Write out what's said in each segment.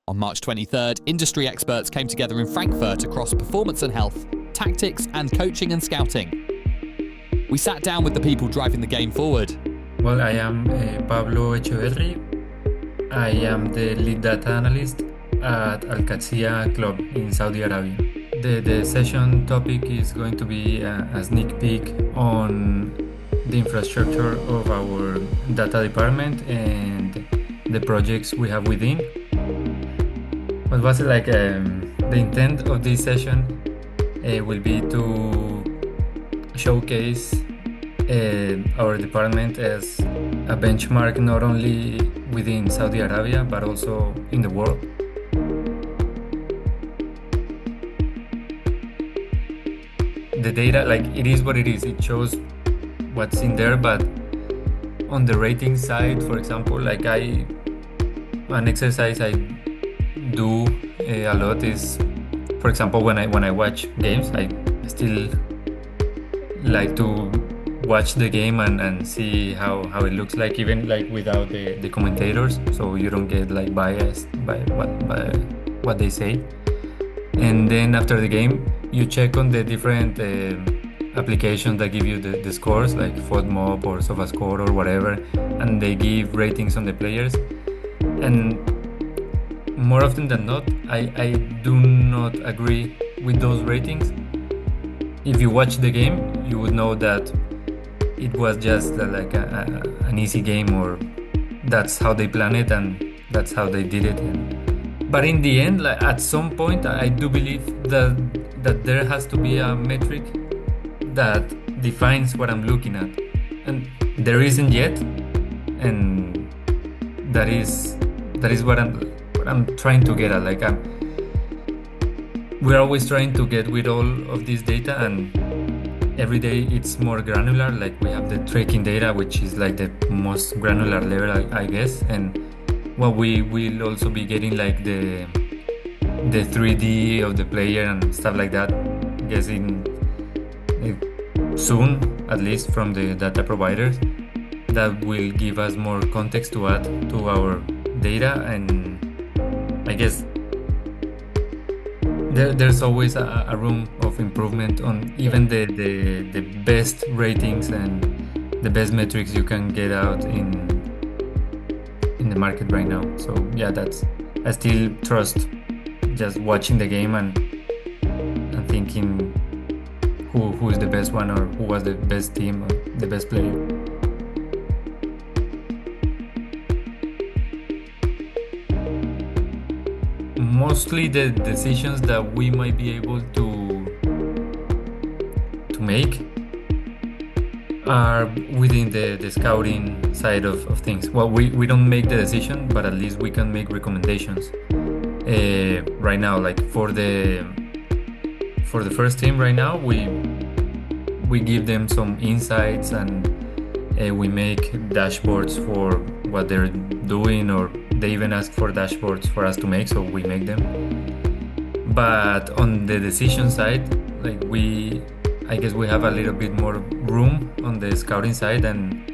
On March 23rd, industry experts came together in Frankfurt across performance and health, tactics and coaching and scouting. We sat down with the people driving the game forward. Well, I am Pablo Echeverri. I am the lead data analyst at Al Qadsiya Club in Saudi Arabia. The session topic is going to be a sneak peek on the infrastructure of our data department and the projects we have within. What was it like? The intent of this session will be to showcase our department as a benchmark not only within Saudi Arabia but also in the world. The data, like, it is what it is. It shows what's in there, but on the rating side, for example, like an exercise I do a lot is, for example, when I watch games, I still like to watch the game and see how it looks like, even like without the commentators, so you don't get like biased by what they say. And then after the game, you check on the different applications that give you the scores, like FODMOB or SofaScore or whatever, and they give ratings on the players. And more often than not, I do not agree with those ratings. If you watch the game, you would know that it was just like an easy game, or that's how they planned it and that's how they did it. But in the end, like, at some point, I do believe that there has to be a metric that defines what I'm looking at, and there isn't yet, and that is what I'm trying to get at. Like, we're always trying to get with all of this data, and every day it's more granular. Like, we have the tracking data, which is like the most granular level, I guess, and well, we will also be getting like the 3D of the player and stuff like that, I guess, in soon, at least from the data providers, that will give us more context to add to our data. And I guess there's always a room of improvement on even the best ratings and the best metrics you can get out in the market right now. So yeah, I still trust just watching the game and thinking who is the best one, or who was the best team, or the best player. Mostly the decisions that we might be able to make are within the scouting side of things. Well, we don't make the decision, but at least we can make recommendations. Right now, like for the first team right now, we give them some insights, and we make dashboards for what they're doing, or they even ask for dashboards for us to make, so we make them. But on the decision side, like, I guess we have a little bit more room on the scouting side, and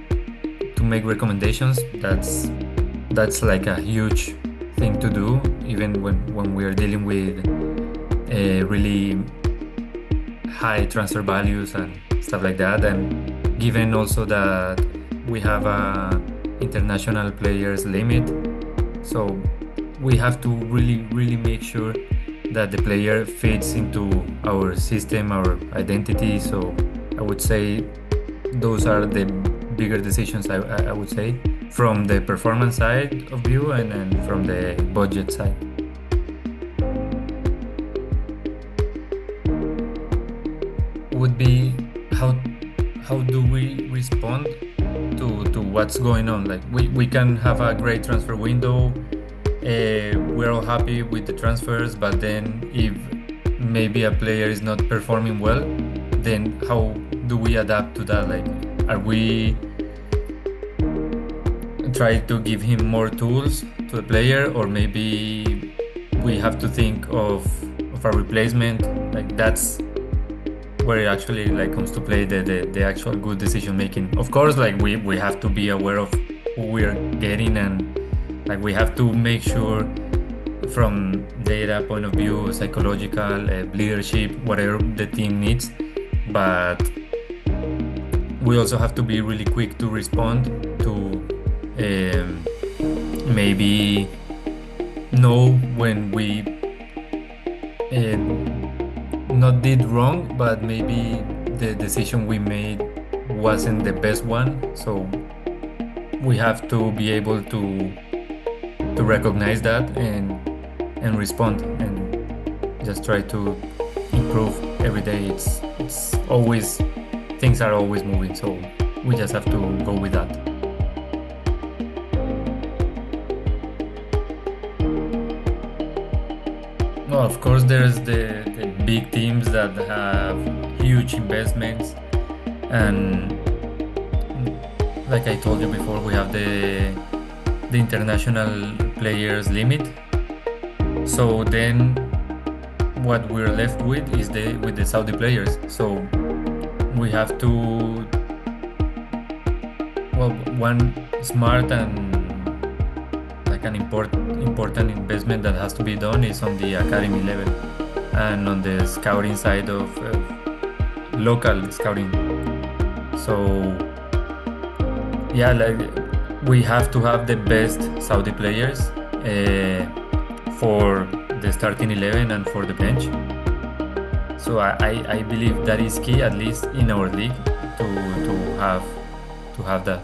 to make recommendations, that's like a huge thing to do, even when we are dealing with really high transfer values and stuff like that. And given also that we have a international players limit, so we have to really make sure that the player fits into our system, our identity. So I would say those are the bigger decisions, I would say, from the performance side of view and from the budget side. Would be how do we respond to what's going on? Like, we can have a great transfer window, we're all happy with the transfers, but then if maybe a player is not performing well, then how do we adapt to that? Like, are we try to give him more tools to the player, or maybe we have to think of a replacement? Like, that's where it actually like comes to play the actual good decision making. Of course, like, we have to be aware of who we're getting, and like we have to make sure from data point of view, psychological, leadership, whatever the team needs. But we also have to be really quick to respond to maybe know when we not did wrong, but maybe the decision we made wasn't the best one. So we have to be able to recognize that and respond and just try to improve every day. It's always, things are always moving, so we just have to go with that. Well, of course, there's the big teams that have huge investments, and like I told you before, we have the international players limit. So then what we're left with is with the Saudi players. So we have to, well, one smart and like an important investment that has to be done is on the academy level and on the scouting side of local scouting. So yeah, like we have to have the best Saudi players for the starting 11 and for the bench. So I believe that is key, at least in our league, to have that.